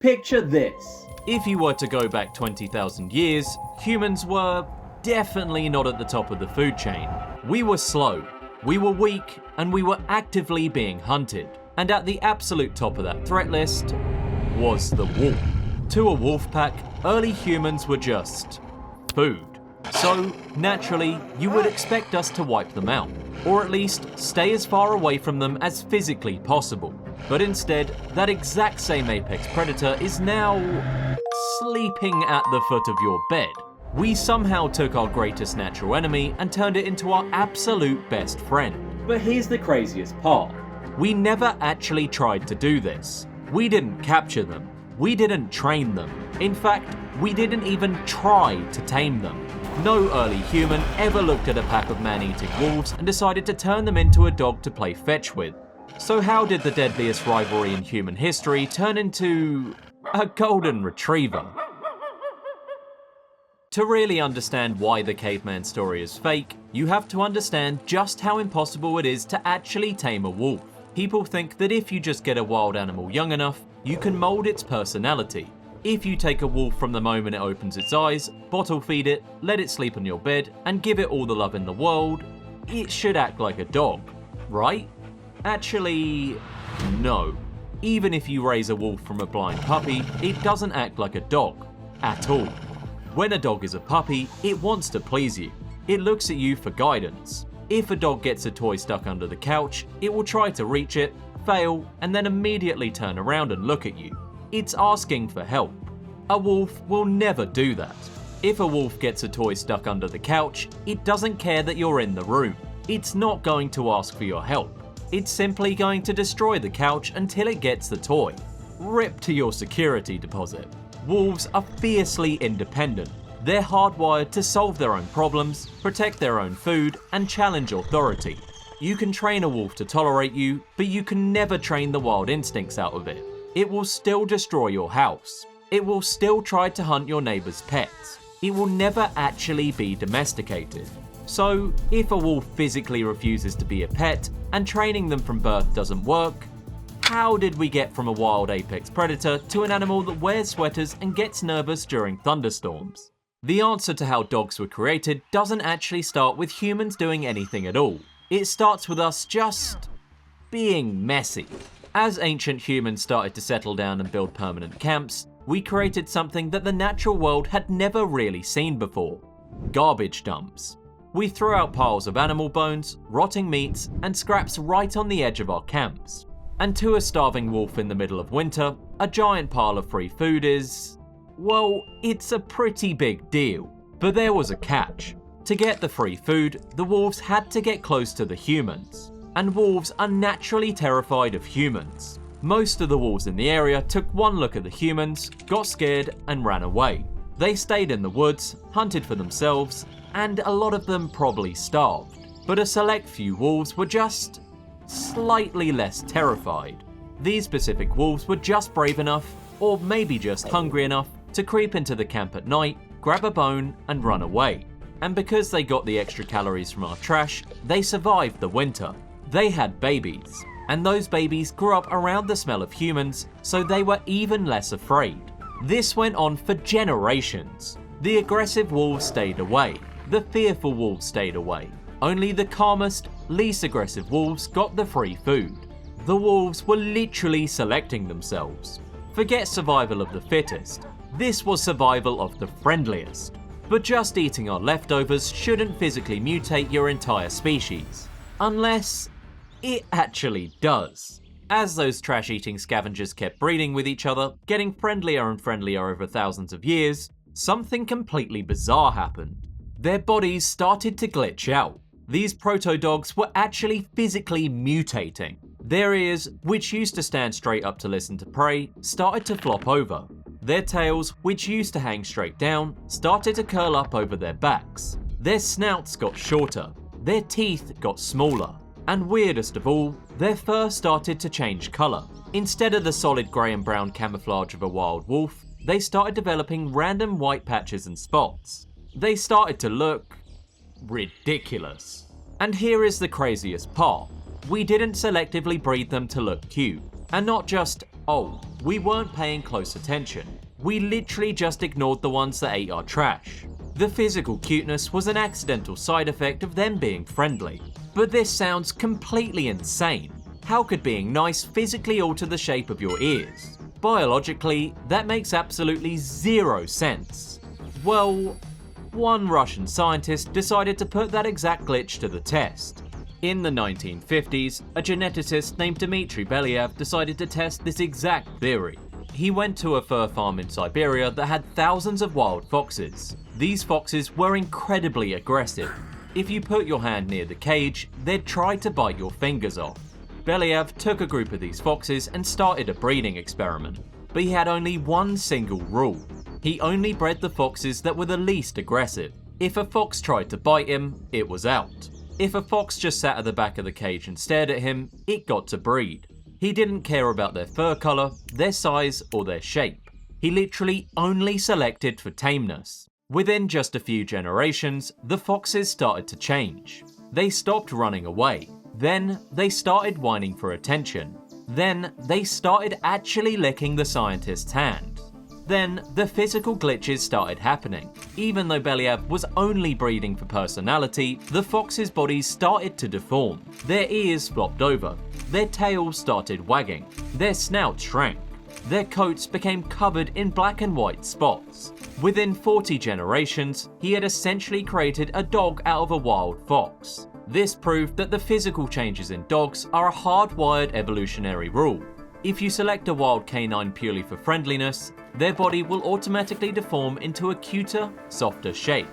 Picture this. If you were to go back 20,000 years, humans were definitely not at the top of the food chain. We were slow, we were weak, and we were actively being hunted. And at the absolute top of that threat list was the wolf. To a wolf pack, early humans were just food. So, naturally, you would expect us to wipe them out, or at least stay as far away from them as physically possible. But instead, that exact same apex predator is now sleeping at the foot of your bed. We somehow took our greatest natural enemy and turned it into our absolute best friend. But here's the craziest part. We never actually tried to do this. We didn't capture them. We didn't train them. In fact, we didn't even try to tame them. No early human ever looked at a pack of man-eating wolves and decided to turn them into a dog to play fetch with. So how did the deadliest rivalry in human history turn into a golden retriever? To really understand why the caveman story is fake, you have to understand just how impossible it is to actually tame a wolf. People think that if you just get a wild animal young enough, you can mold its personality. If you take a wolf from the moment it opens its eyes, bottle feed it, let it sleep on your bed, and give it all the love in the world, it should act like a dog, right? Actually, no. Even if you raise a wolf from a blind puppy, it doesn't act like a dog, at all. When a dog is a puppy, it wants to please you. It looks at you for guidance. If a dog gets a toy stuck under the couch, it will try to reach it, fail, and then immediately turn around and look at you. It's asking for help. A wolf will never do that. If a wolf gets a toy stuck under the couch, it doesn't care that you're in the room. It's not going to ask for your help. It's simply going to destroy the couch until it gets the toy. Rip to your security deposit. Wolves are fiercely independent. They're hardwired to solve their own problems, protect their own food, and challenge authority. You can train a wolf to tolerate you, but you can never train the wild instincts out of it. It will still destroy your house. It will still try to hunt your neighbor's pets. It will never actually be domesticated. So, if a wolf physically refuses to be a pet, and training them from birth doesn't work, how did we get from a wild apex predator to an animal that wears sweaters and gets nervous during thunderstorms? The answer to how dogs were created doesn't actually start with humans doing anything at all. It starts with us just being messy. As ancient humans started to settle down and build permanent camps, we created something that the natural world had never really seen before: garbage dumps. We threw out piles of animal bones, rotting meats, and scraps right on the edge of our camps. And to a starving wolf in the middle of winter, a giant pile of free food is, well, it's a pretty big deal. But there was a catch. To get the free food, the wolves had to get close to the humans. And wolves are naturally terrified of humans. Most of the wolves in the area took one look at the humans, got scared, and ran away. They stayed in the woods, hunted for themselves, and a lot of them probably starved. But a select few wolves were just slightly less terrified. These specific wolves were just brave enough, or maybe just hungry enough, to creep into the camp at night, grab a bone, and run away. And because they got the extra calories from our trash, they survived the winter. They had babies, and those babies grew up around the smell of humans, so they were even less afraid. This went on for generations. The aggressive wolves stayed away. The fearful wolves stayed away. Only the calmest, least aggressive wolves got the free food. The wolves were literally selecting themselves. Forget survival of the fittest. This was survival of the friendliest. But just eating our leftovers shouldn't physically mutate your entire species. Unless it actually does. As those trash-eating scavengers kept breeding with each other, getting friendlier and friendlier over thousands of years, something completely bizarre happened. Their bodies started to glitch out. These proto-dogs were actually physically mutating. Their ears, which used to stand straight up to listen to prey, started to flop over. Their tails, which used to hang straight down, started to curl up over their backs. Their snouts got shorter. Their teeth got smaller. And weirdest of all, their fur started to change colour. Instead of the solid grey and brown camouflage of a wild wolf, they started developing random white patches and spots. They started to look ridiculous. And here is the craziest part. We didn't selectively breed them to look cute. And not just, oh, we weren't paying close attention. We literally just ignored the ones that ate our trash. The physical cuteness was an accidental side effect of them being friendly. But this sounds completely insane. How could being nice physically alter the shape of your ears? Biologically, that makes absolutely zero sense. Well, one Russian scientist decided to put that exact glitch to the test. In the 1950s, a geneticist named Dmitry Belyaev decided to test this exact theory. He went to a fur farm in Siberia that had thousands of wild foxes. These foxes were incredibly aggressive. If you put your hand near the cage, they'd try to bite your fingers off. Belyaev took a group of these foxes and started a breeding experiment. But he had only one single rule. He only bred the foxes that were the least aggressive. If a fox tried to bite him, it was out. If a fox just sat at the back of the cage and stared at him, it got to breed. He didn't care about their fur colour, their size, or their shape. He literally only selected for tameness. Within just a few generations, the foxes started to change. They stopped running away. Then they started whining for attention. Then they started actually licking the scientist's hand. Then the physical glitches started happening. Even though Belyaev was only breeding for personality, the foxes' bodies started to deform. Their ears flopped over. Their tails started wagging. Their snouts shrank. Their coats became covered in black and white spots. Within 40 generations, he had essentially created a dog out of a wild fox. This proved that the physical changes in dogs are a hardwired evolutionary rule. If you select a wild canine purely for friendliness, their body will automatically deform into a cuter, softer shape.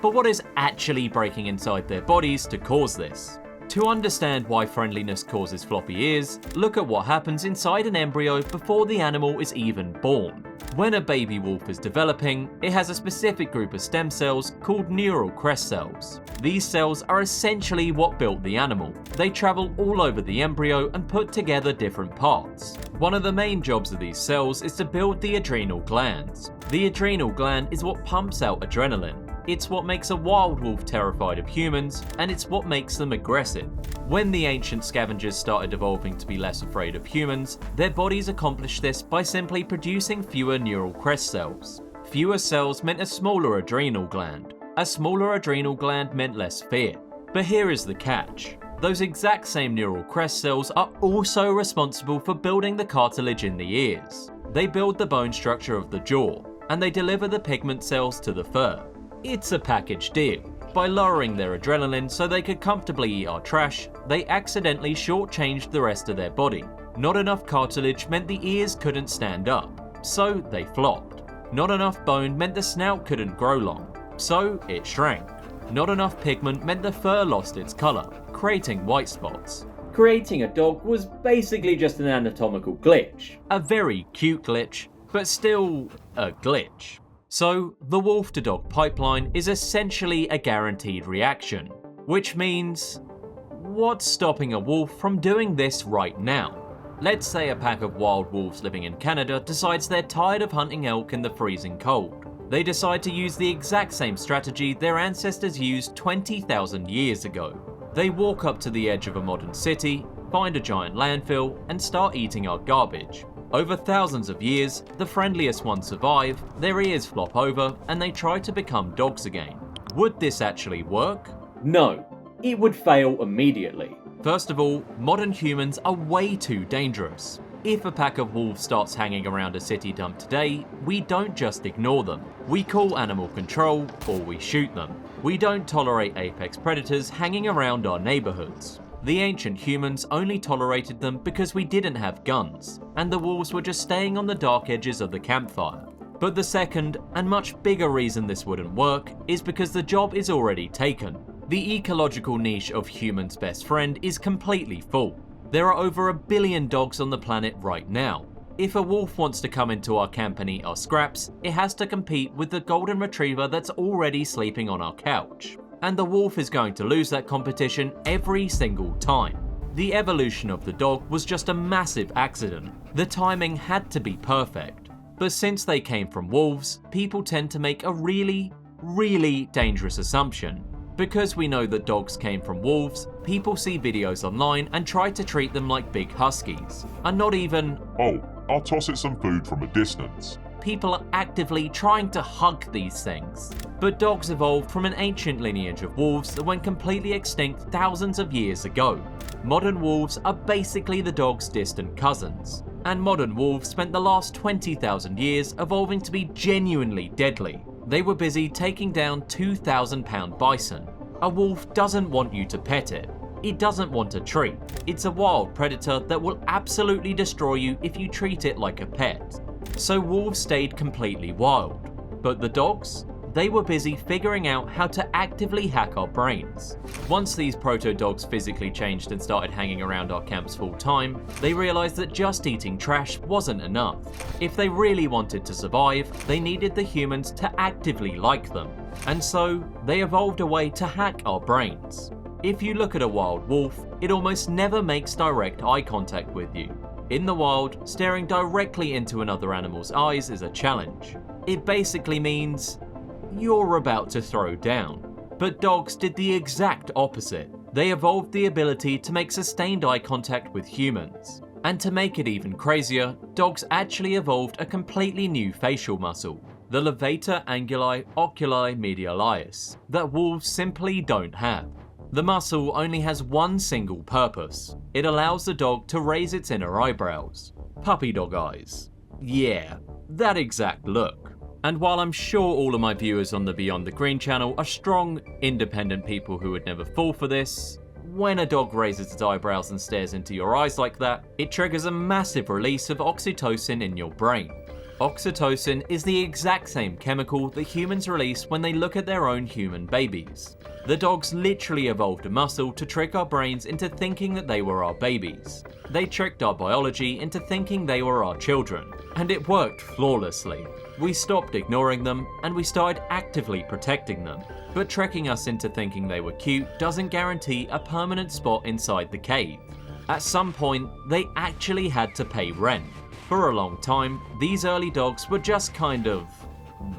But what is actually breaking inside their bodies to cause this? To understand why friendliness causes floppy ears, look at what happens inside an embryo before the animal is even born. When a baby wolf is developing, it has a specific group of stem cells called neural crest cells. These cells are essentially what built the animal. They travel all over the embryo and put together different parts. One of the main jobs of these cells is to build the adrenal glands. The adrenal gland is what pumps out adrenaline. It's what makes a wild wolf terrified of humans, and it's what makes them aggressive. When the ancient scavengers started evolving to be less afraid of humans, their bodies accomplished this by simply producing fewer neural crest cells. Fewer cells meant a smaller adrenal gland. A smaller adrenal gland meant less fear. But here is the catch. Those exact same neural crest cells are also responsible for building the cartilage in the ears. They build the bone structure of the jaw, and they deliver the pigment cells to the fur. It's a package deal. By lowering their adrenaline so they could comfortably eat our trash, they accidentally shortchanged the rest of their body. Not enough cartilage meant the ears couldn't stand up, so they flopped. Not enough bone meant the snout couldn't grow long, so it shrank. Not enough pigment meant the fur lost its colour, creating white spots. Creating a dog was basically just an anatomical glitch. A very cute glitch, but still a glitch. So, the wolf to dog pipeline is essentially a guaranteed reaction, which means, what's stopping a wolf from doing this right now? Let's say a pack of wild wolves living in Canada decides they're tired of hunting elk in the freezing cold. They decide to use the exact same strategy their ancestors used 20,000 years ago. They walk up to the edge of a modern city, find a giant landfill, and start eating our garbage. Over thousands of years, the friendliest ones survive, their ears flop over, and they try to become dogs again. Would this actually work? No, it would fail immediately. First of all, modern humans are way too dangerous. If a pack of wolves starts hanging around a city dump today, we don't just ignore them. We call animal control, or we shoot them. We don't tolerate apex predators hanging around our neighborhoods. The ancient humans only tolerated them because we didn't have guns, and the wolves were just staying on the dark edges of the campfire. But the second, and much bigger reason this wouldn't work, is because the job is already taken. The ecological niche of human's best friend is completely full. There are over 1 billion dogs on the planet right now. If a wolf wants to come into our camp and eat our scraps, it has to compete with the golden retriever that's already sleeping on our couch. And the wolf is going to lose that competition every single time. The evolution of the dog was just a massive accident. The timing had to be perfect. But since they came from wolves, people tend to make a really dangerous assumption. Because we know that dogs came from wolves, people see videos online and try to treat them like big huskies, and not even, "Oh, I'll toss it some food from a distance." people are actively trying to hug these things. But dogs evolved from an ancient lineage of wolves that went completely extinct thousands of years ago. Modern wolves are basically the dog's distant cousins. And modern wolves spent the last 20,000 years evolving to be genuinely deadly. They were busy taking down 2,000-pound bison. A wolf doesn't want you to pet it. It doesn't want a treat. It's a wild predator that will absolutely destroy you if you treat it like a pet. So wolves stayed completely wild. But the dogs? They were busy figuring out how to actively hack our brains. Once these proto-dogs physically changed and started hanging around our camps full time, they realized that just eating trash wasn't enough. If they really wanted to survive, they needed the humans to actively like them. And so, they evolved a way to hack our brains. If you look at a wild wolf, it almost never makes direct eye contact with you. In the wild, staring directly into another animal's eyes is a challenge. It basically means you're about to throw down. But dogs did the exact opposite. They evolved the ability to make sustained eye contact with humans. And to make it even crazier, dogs actually evolved a completely new facial muscle, the levator anguli oculi medialis, that wolves simply don't have. The muscle only has one single purpose. It allows the dog to raise its inner eyebrows. Puppy dog eyes. Yeah, that exact look. And while I'm sure all of my viewers on the Beyond the Green channel are strong, independent people who would never fall for this, when a dog raises its eyebrows and stares into your eyes like that, it triggers a massive release of oxytocin in your brain. Oxytocin is the exact same chemical that humans release when they look at their own human babies. The dogs literally evolved a muscle to trick our brains into thinking that they were our babies. They tricked our biology into thinking they were our children, and it worked flawlessly. We stopped ignoring them, and we started actively protecting them. But tricking us into thinking they were cute doesn't guarantee a permanent spot inside the cave. At some point, they actually had to pay rent. For a long time, these early dogs were just kind of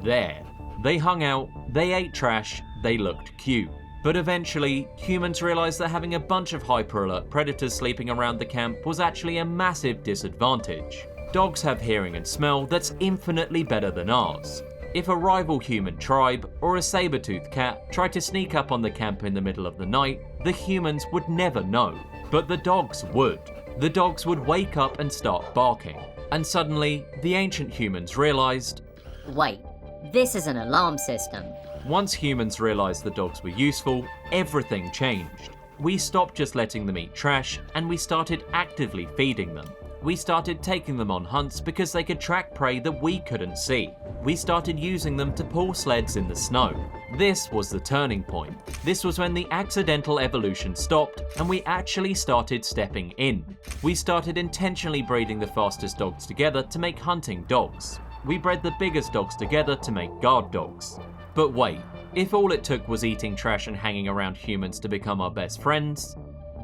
there. They hung out, they ate trash, they looked cute. But eventually, humans realized that having a bunch of hyper-alert predators sleeping around the camp was actually a massive disadvantage. Dogs have hearing and smell that's infinitely better than ours. If a rival human tribe or a saber-toothed cat tried to sneak up on the camp in the middle of the night, the humans would never know. But the dogs would. The dogs would wake up and start barking. And suddenly, the ancient humans realized, wait, this is an alarm system. Once humans realized the dogs were useful, everything changed. We stopped just letting them eat trash, and we started actively feeding them. We started taking them on hunts because they could track prey that we couldn't see. We started using them to pull sleds in the snow. This was the turning point. This was when the accidental evolution stopped and we actually started stepping in. We started intentionally breeding the fastest dogs together to make hunting dogs. We bred the biggest dogs together to make guard dogs. But wait, if all it took was eating trash and hanging around humans to become our best friends,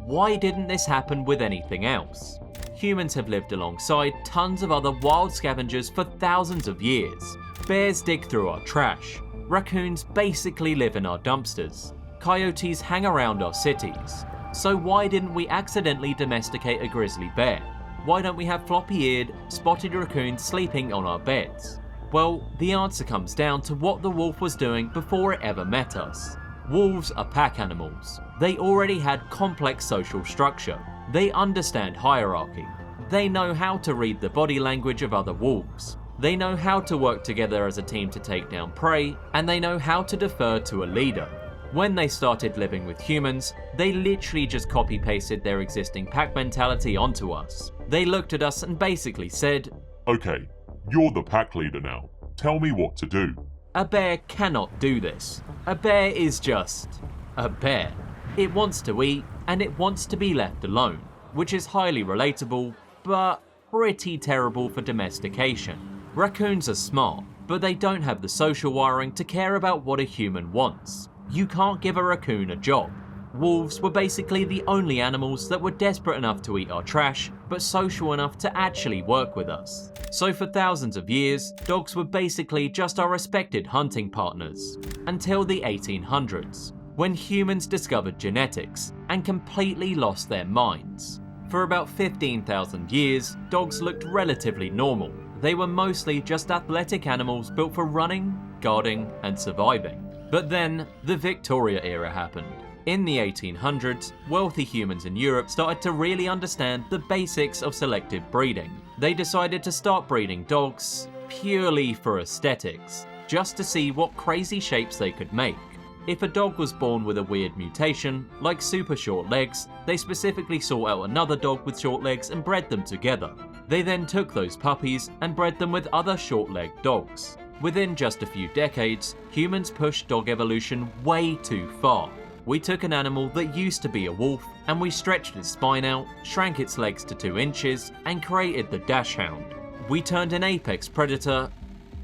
why didn't this happen with anything else? Humans have lived alongside tons of other wild scavengers for thousands of years. Bears dig through our trash. Raccoons basically live in our dumpsters. Coyotes hang around our cities. So why didn't we accidentally domesticate a grizzly bear? Why don't we have floppy-eared, spotted raccoons sleeping on our beds? Well, the answer comes down to what the wolf was doing before it ever met us. Wolves are pack animals. They already had complex social structure. They understand hierarchy. They know how to read the body language of other wolves. They know how to work together as a team to take down prey, and they know how to defer to a leader. When they started living with humans, they literally just copy-pasted their existing pack mentality onto us. They looked at us and basically said, "Okay, you're the pack leader now. Tell me what to do." A bear cannot do this. A bear is just a bear. It wants to eat, and it wants to be left alone, which is highly relatable, but pretty terrible for domestication. Raccoons are smart, but they don't have the social wiring to care about what a human wants. You can't give a raccoon a job. Wolves were basically the only animals that were desperate enough to eat our trash, but social enough to actually work with us. So for thousands of years, dogs were basically just our respected hunting partners. Until the 1800s. when humans discovered genetics and completely lost their minds. For about 15,000 years, dogs looked relatively normal. They were mostly just athletic animals built for running, guarding, and surviving. But then, the Victoria era happened. In the 1800s, wealthy humans in Europe started to really understand the basics of selective breeding. They decided to start breeding dogs purely for aesthetics, just to see what crazy shapes they could make. If a dog was born with a weird mutation, like super short legs, they specifically sought out another dog with short legs and bred them together. They then took those puppies and bred them with other short-legged dogs. Within just a few decades, humans pushed dog evolution way too far. We took an animal that used to be a wolf and we stretched its spine out, shrank its legs to 2 inches, and created the dachshund. We turned an apex predator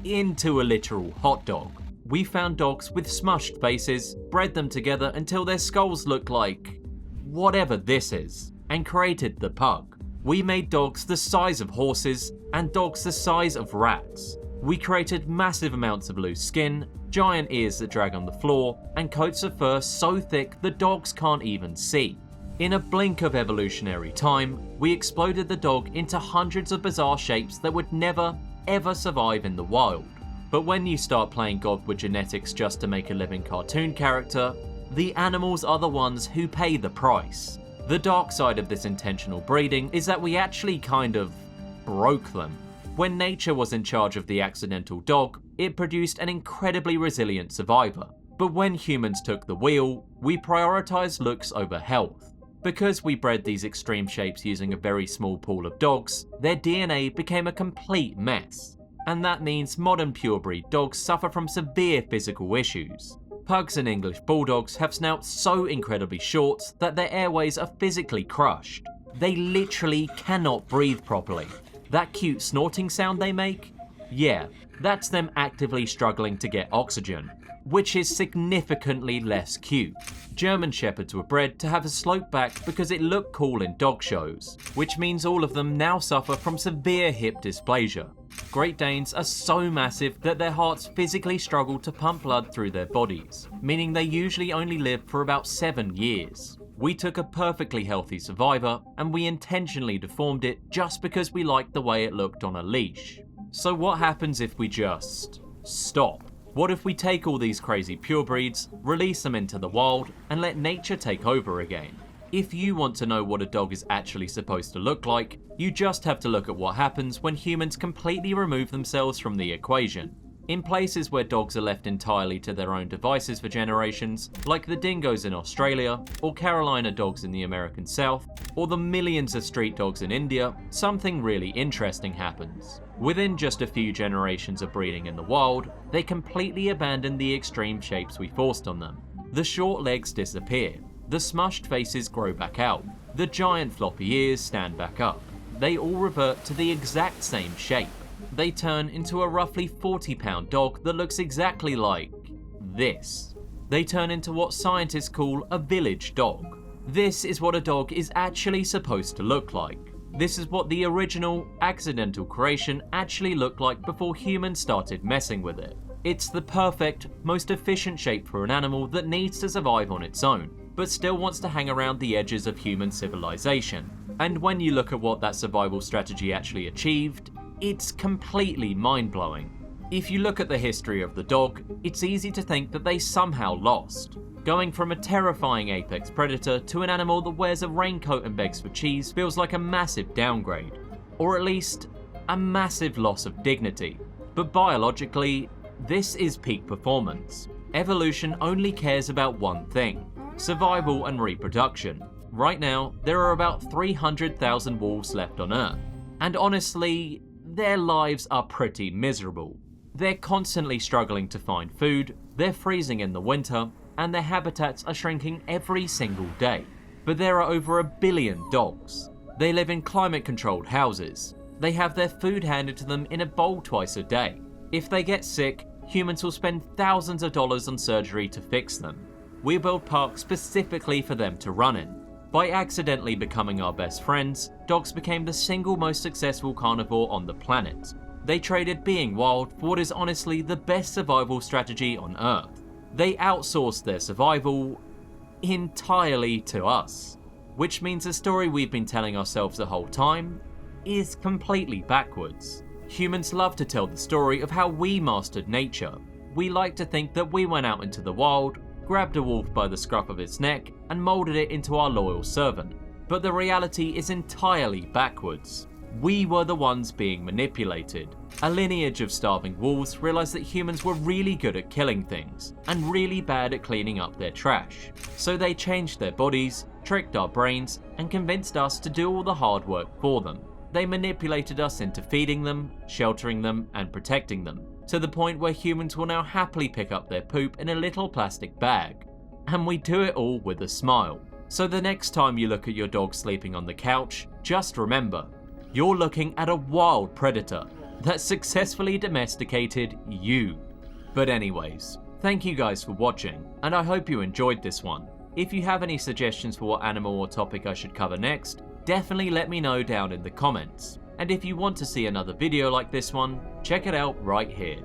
into a literal hot dog. We found dogs with smushed faces, bred them together until their skulls looked like whatever this is, and created the pug. We made dogs the size of horses and dogs the size of rats. We created massive amounts of loose skin, giant ears that drag on the floor, and coats of fur so thick the dogs can't even see. In a blink of evolutionary time, we exploded the dog into hundreds of bizarre shapes that would never, ever survive in the wild. But when you start playing God with genetics just to make a living cartoon character, the animals are the ones who pay the price. The dark side of this intentional breeding is that we actually kind of broke them. When nature was in charge of the accidental dog, it produced an incredibly resilient survivor. But when humans took the wheel, we prioritized looks over health. Because we bred these extreme shapes using a very small pool of dogs, their DNA became a complete mess. And that means modern purebred dogs suffer from severe physical issues. Pugs and English bulldogs have snouts so incredibly short that their airways are physically crushed. They literally cannot breathe properly. That cute snorting sound they make? Yeah, that's them actively struggling to get oxygen, which is significantly less cute. German Shepherds were bred to have a sloped back because it looked cool in dog shows, which means all of them now suffer from severe hip dysplasia. Great Danes are so massive that their hearts physically struggle to pump blood through their bodies, meaning they usually only live for about 7 years. We took a perfectly healthy survivor and we intentionally deformed it just because we liked the way it looked on a leash. So what happens if we just stop? What if we take all these crazy purebreeds, release them into the wild, and let nature take over again? If you want to know what a dog is actually supposed to look like, you just have to look at what happens when humans completely remove themselves from the equation. In places where dogs are left entirely to their own devices for generations, like the dingoes in Australia, or Carolina dogs in the American South, or the millions of street dogs in India, something really interesting happens. Within just a few generations of breeding in the wild, they completely abandon the extreme shapes we forced on them. The short legs disappear, the smushed faces grow back out, the giant floppy ears stand back up. They all revert to the exact same shape. They turn into a roughly 40-pound dog that looks exactly like this. They turn into what scientists call a village dog. This is what a dog is actually supposed to look like. This is what the original, accidental creation actually looked like before humans started messing with it. It's the perfect, most efficient shape for an animal that needs to survive on its own, but still wants to hang around the edges of human civilization. And when you look at what that survival strategy actually achieved, it's completely mind-blowing. If you look at the history of the dog, it's easy to think that they somehow lost. Going from a terrifying apex predator to an animal that wears a raincoat and begs for cheese feels like a massive downgrade, or at least a massive loss of dignity. But biologically, this is peak performance. Evolution only cares about one thing: survival and reproduction. Right now, there are about 300,000 wolves left on Earth, and honestly, their lives are pretty miserable. They're constantly struggling to find food, they're freezing in the winter, and their habitats are shrinking every single day. But there are over 1 billion dogs. They live in climate-controlled houses. They have their food handed to them in a bowl twice a day. If they get sick, humans will spend thousands of dollars on surgery to fix them. We build parks specifically for them to run in. By accidentally becoming our best friends, dogs became the single most successful carnivore on the planet. They traded being wild for what is honestly the best survival strategy on Earth. They outsourced their survival entirely to us, which means the story we've been telling ourselves the whole time is completely backwards. Humans love to tell the story of how we mastered nature. We like to think that we went out into the wild, grabbed a wolf by the scruff of its neck, and molded it into our loyal servant. But the reality is entirely backwards. We were the ones being manipulated. A lineage of starving wolves realized that humans were really good at killing things, and really bad at cleaning up their trash. So they changed their bodies, tricked our brains, and convinced us to do all the hard work for them. They manipulated us into feeding them, sheltering them, and protecting them, to the point where humans will now happily pick up their poop in a little plastic bag. And we do it all with a smile. So the next time you look at your dog sleeping on the couch, just remember, you're looking at a wild predator that successfully domesticated you. But anyways, thank you guys for watching, and I hope you enjoyed this one. If you have any suggestions for what animal or topic I should cover next, definitely let me know down in the comments. And if you want to see another video like this one, check it out right here.